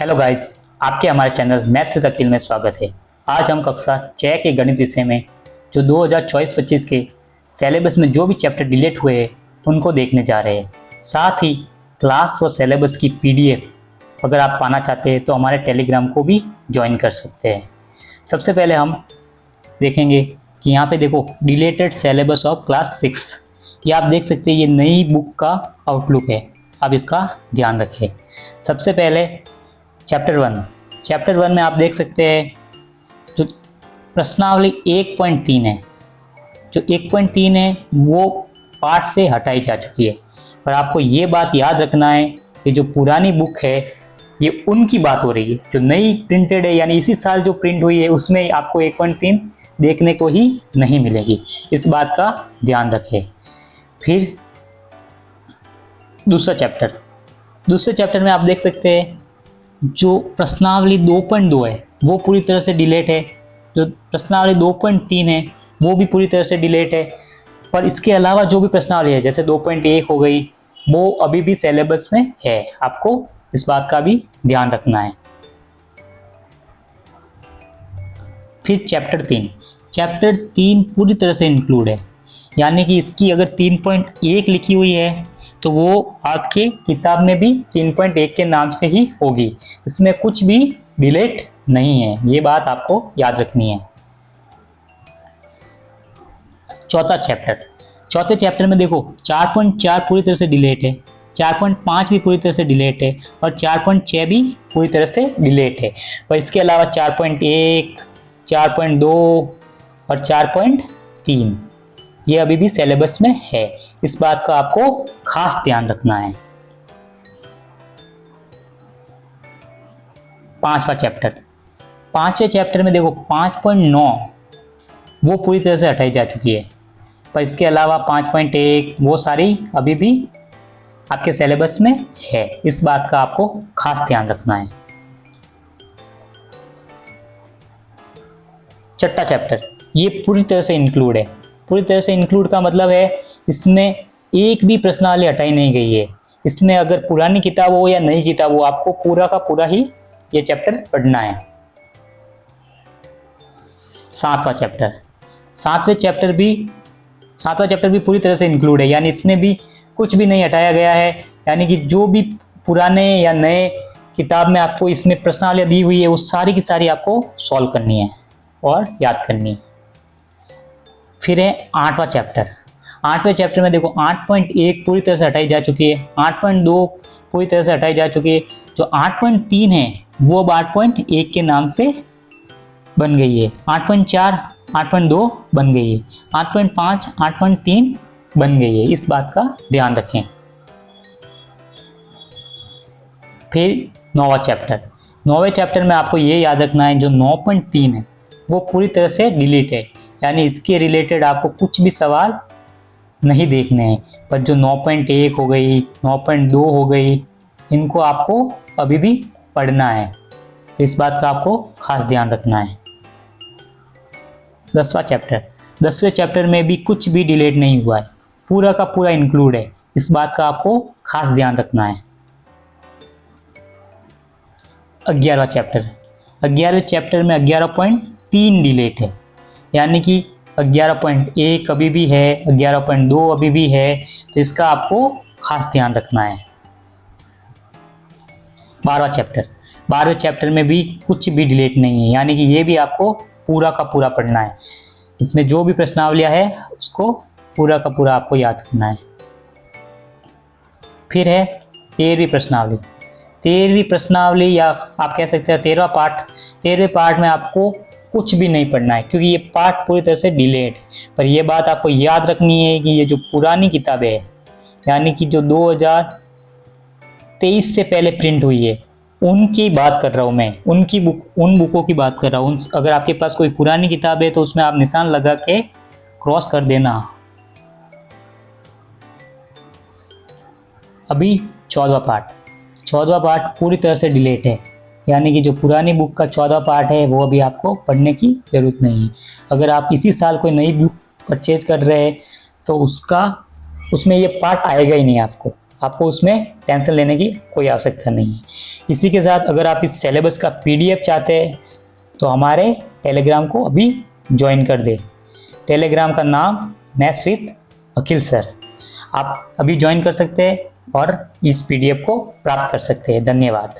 Hello guys, आपके हमारे channel maths with Aqeel में स्वागत है। आज हम कक्षा 6 के गणित विषय में जो 2024-25 के सिलेबस में जो भी चैप्टर डिलीट हुए हैं उनको देखने जा रहे हैं। साथ ही क्लास और सिलेबस की पीडीएफ अगर आप पाना चाहते हैं तो हमारे टेलीग्राम को भी ज्वाइन कर सकते हैं। सबसे पहले हम देखेंगे कि यहाँ पे देखो डिलीटेड सिलेबस ऑफ क्लास 6। ये आप देख सकते हैं, ये नई बुक का आउटलुक है, आप इसका ध्यान रखें। सबसे पहले चैप्टर वन में आप देख सकते हैं जो प्रश्नावली 1.3 है, जो 1.3 है वो पाठ से हटाई जा चुकी है। पर आपको ये बात याद रखना है कि जो पुरानी बुक है ये उनकी बात हो रही है, जो नई प्रिंटेड है यानी इसी साल जो प्रिंट हुई है उसमें आपको 1.3 देखने को ही नहीं मिलेगी। इस बात का ध्यान रखें। फिर दूसरे चैप्टर में आप देख सकते हैं जो प्रश्नावली 2.2 है वो पूरी तरह से डिलीट है, जो प्रश्नावली 2.3 है वो भी पूरी तरह से डिलीट है। पर इसके अलावा जो भी प्रश्नावली है जैसे 2.1 हो गई वो अभी भी सिलेबस में है, आपको इस बात का भी ध्यान रखना है। फिर चैप्टर 3 पूरी तरह से इंक्लूड है, यानी कि इसकी अगर 3.1 लिखी हुई है तो वो आपके किताब में भी 3.1 के नाम से ही होगी, इसमें कुछ भी डिलीट नहीं है, ये बात आपको याद रखनी है। चौथे चैप्टर में देखो 4.4 पूरी तरह से डिलीट है, 4.5 भी पूरी तरह से डिलीट है और 4.6 भी पूरी तरह से डिलीट है। पर इसके अलावा 4.1, 4.2 और 4.3 ये अभी भी सिलेबस में है, इस बात का आपको खास ध्यान रखना है। पांचवें चैप्टर में देखो 5.9 वो पूरी तरह से हटाई जा चुकी है, पर इसके अलावा 5.1 वो सारी अभी भी आपके सिलेबस में है, इस बात का आपको खास ध्यान रखना है। छठा चैप्टर ये पूरी तरह से इंक्लूड है। पूरी तरह से इंक्लूड का मतलब है इसमें एक भी प्रश्नावली हटाई नहीं गई है। इसमें अगर पुरानी किताब हो या नई किताब हो आपको पूरा का पूरा ही ये चैप्टर पढ़ना है। सातवां चैप्टर भी पूरी तरह से इंक्लूड है, यानी इसमें भी कुछ भी नहीं हटाया गया है, यानी कि जो भी पुराने या नए किताब में आपको इसमें प्रश्नावली दी हुई है वो सारी की सारी आपको सॉल्व करनी है और याद करनी है। फिर है 8वां चैप्टर में देखो 8.1 पूरी तरह से हटाई जा चुकी है, 8.2 पूरी तरह से हटाई जा चुकी है, जो 8.3 है वो अब 8.1 के नाम से बन गई है, 8.4 8.2 बन गई है, 8.5 8.3 बन गई है, इस बात का ध्यान रखें। फिर 9वें चैप्टर में आपको ये याद रखना है जो 9.3 है वो पूरी तरह से डिलीट है, यानी इसके रिलेटेड आपको कुछ भी सवाल नहीं देखने हैं। पर जो 9.1 हो गई, 9.2 हो गई, इनको आपको अभी भी पढ़ना है, तो इस बात का आपको खास ध्यान रखना है। 10वें चैप्टर में भी कुछ भी डिलीट नहीं हुआ है, पूरा का पूरा इंक्लूड है, इस बात का आपको खास ध्यान रखना है। 11वां चैप्टर में 11.3 डिलीट है, यानी कि 11.1 अभी भी है, 11.2 अभी भी है, तो इसका आपको खास ध्यान रखना है। 12वें चैप्टर में भी कुछ भी डिलीट नहीं है, यानी कि ये भी आपको पूरा का पूरा पढ़ना है, इसमें जो भी प्रश्नावलियाँ है उसको पूरा का पूरा आपको याद करना है। फिर है 13वीं प्रश्नावली या आप कह सकते हैं 13वें पार्ट में आपको कुछ भी नहीं पढ़ना है, क्योंकि ये पार्ट पूरी तरह से डिलीट है। पर ये बात आपको याद रखनी है कि ये जो पुरानी किताबें हैं, यानी कि जो 2023 से पहले प्रिंट हुई है उनकी बात कर रहा हूँ मैं, उन बुकों की बात कर रहा हूँ। अगर आपके पास कोई पुरानी किताब है तो उसमें आप निशान लगा के क्रॉस कर देना। अभी 14वां पार्ट पूरी तरह से डिलीट है, यानी कि जो पुरानी बुक का 14वां पार्ट है वो अभी आपको पढ़ने की ज़रूरत नहीं है। अगर आप इसी साल कोई नई बुक परचेज कर रहे हैं तो उसमें ये पार्ट आएगा ही नहीं आपको, आपको उसमें टेंशन लेने की कोई आवश्यकता नहीं है। इसी के साथ अगर आप इस सिलेबस का PDF चाहते हैं तो हमारे टेलीग्राम को अभी ज्वाइन कर दे। टेलीग्राम का नाम मैथ्स विद अखिल सर, आप अभी ज्वाइन कर सकते हैं और इस PDF को प्राप्त कर सकते हैं। धन्यवाद।